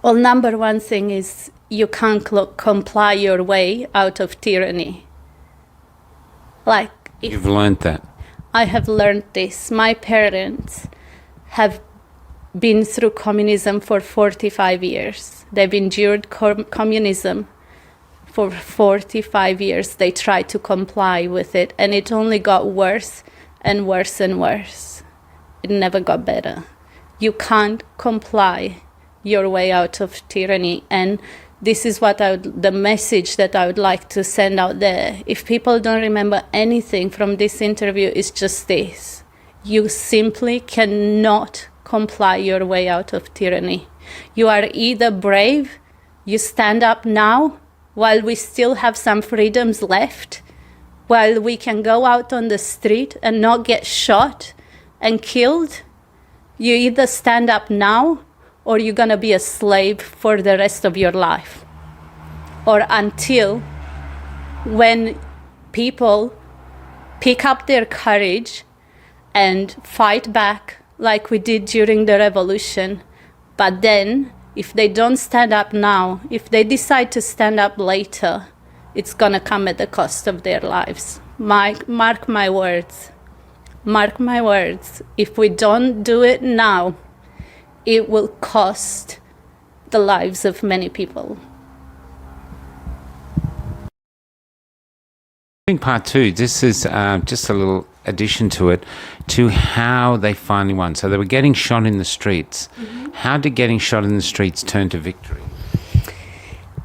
Well, number one thing is you can't comply your way out of tyranny. Like, You've learned that. I have learned this. My parents have been through communism for 45 years. They've endured communism for 45 years. They tried to comply with it, and it only got worse and worse and worse. It never got better. You can't comply your way out of tyranny, and this is what the message that I would like to send out there. If people don't remember anything from this interview, it's just this. You simply cannot comply your way out of tyranny. You are either brave, you stand up now while we still have some freedoms left, while we can go out on the street and not get shot and killed. You either stand up now or you're going to be a slave for the rest of your life. Or until when people pick up their courage and fight back like we did during the revolution. But then, if they don't stand up now, if they decide to stand up later, it's going to come at the cost of their lives. Mark my words. Mark my words. If we don't do it now, it will cost the lives of many people. Part two, this is just a little addition to it, to how they finally won. So they were getting shot in the streets. Mm-hmm. How did getting shot in the streets turn to victory?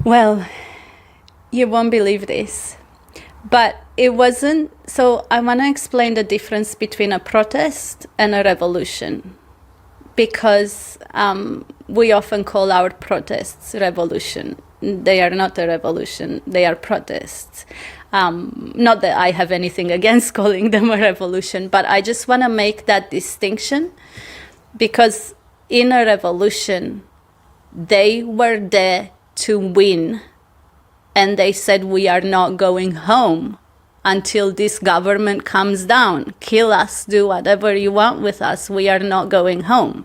Well, you won't believe this, but it wasn't. So I want to explain the difference between a protest and a revolution, because we often call our protests revolution. They are not a revolution, they are protests. Not that I have anything against calling them a revolution, but I just want to make that distinction, because in a revolution, they were there to win, and they said, we are not going home until this government comes down. Kill us, do whatever you want with us, we are not going home.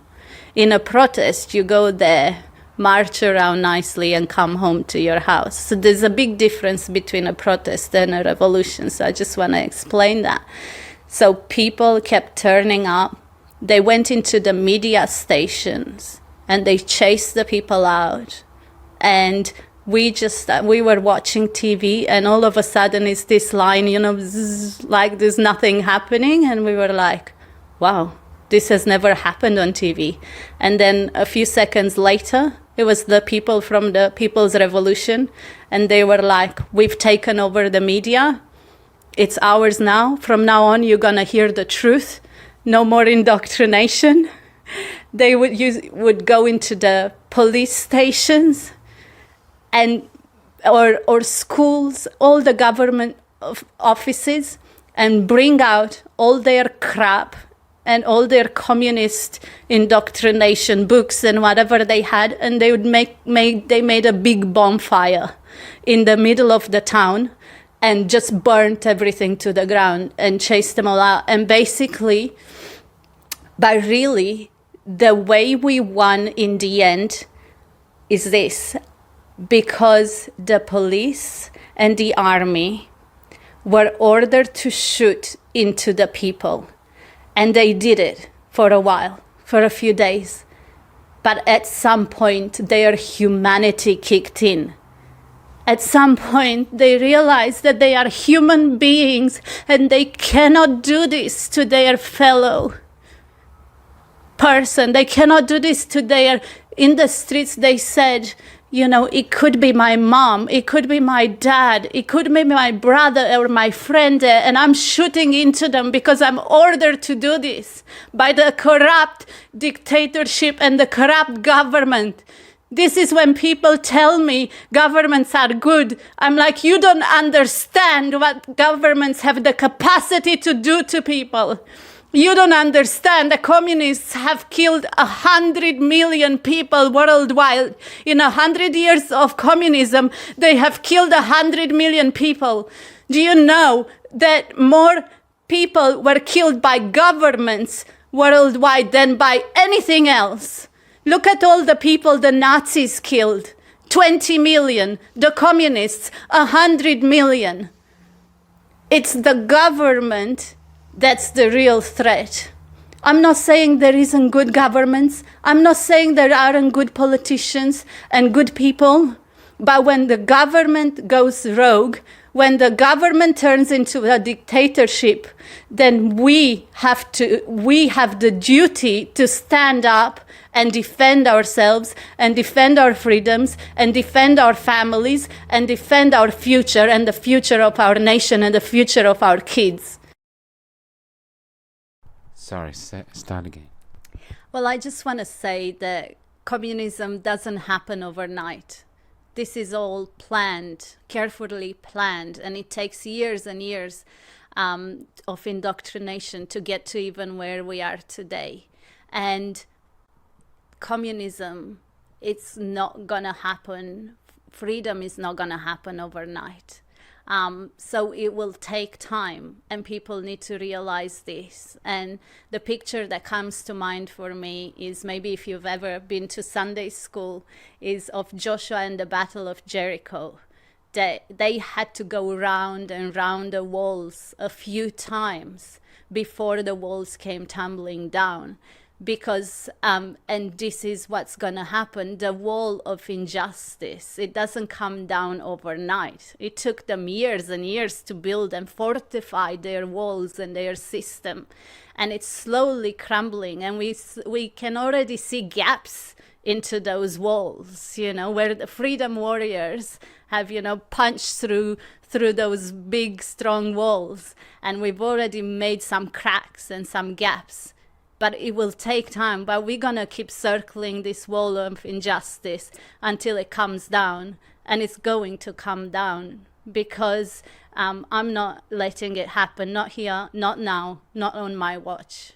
In a protest, you go there, march around nicely, and come home to your house. So there's a big difference between a protest and a revolution. So I just want to explain that. So people kept turning up. They went into the media stations and they chased the people out. And we were watching TV, and all of a sudden it's this line, zzz, like there's nothing happening. And we were like, wow, this has never happened on TV. And then a few seconds later, it was the people from the People's Revolution, and they were like, we've taken over the media. It's ours now. From now on, you're going to hear the truth. No more indoctrination. They would go into the police stations and or schools, all the government offices, and bring out all their crap and all their communist indoctrination books and whatever they had, and they would they made a big bonfire in the middle of the town and just burnt everything to the ground and chased them all out. And basically, but really, the way we won in the end is this, because the police and the army were ordered to shoot into the people. And they did it for a while, for a few days. But at some point, their humanity kicked in. At some point, they realized that they are human beings and they cannot do this to their fellow person. They cannot do this to in the streets, they said, it could be my mom, it could be my dad, it could be my brother or my friend, and I'm shooting into them because I'm ordered to do this by the corrupt dictatorship and the corrupt government. This is when people tell me governments are good. I'm like, you don't understand what governments have the capacity to do to people. You don't understand. The communists have killed 100 million people worldwide. In 100 years of communism, they have killed 100 million people. Do you know that more people were killed by governments worldwide than by anything else? Look at all the people the Nazis killed. 20 million. The communists, 100 million. It's the government that's the real threat. I'm not saying there isn't good governments. I'm not saying there aren't good politicians and good people. But when the government goes rogue, when the government turns into a dictatorship, then we have the duty to stand up and defend ourselves and defend our freedoms and defend our families and defend our future and the future of our nation and the future of our kids. Sorry, start again. Well, I just want to say that communism doesn't happen overnight. This is all planned, carefully planned, and it takes years and years of indoctrination to get to even where we are today. And communism, it's not gonna happen. Freedom is not gonna happen overnight. So it will take time, and people need to realize this. And the picture that comes to mind for me is, maybe if you've ever been to Sunday school, is of Joshua and the Battle of Jericho. They had to go round and round the walls a few times before the walls came tumbling down. Because, and this is what's going to happen, the wall of injustice, it doesn't come down overnight. It took them years and years to build and fortify their walls and their system. And it's slowly crumbling, and we can already see gaps into those walls, where the freedom warriors have, punched through those big, strong walls. And we've already made some cracks and some gaps. But it will take time. But we're going to keep circling this wall of injustice until it comes down. And it's going to come down, because I'm not letting it happen. Not here, not now, not on my watch.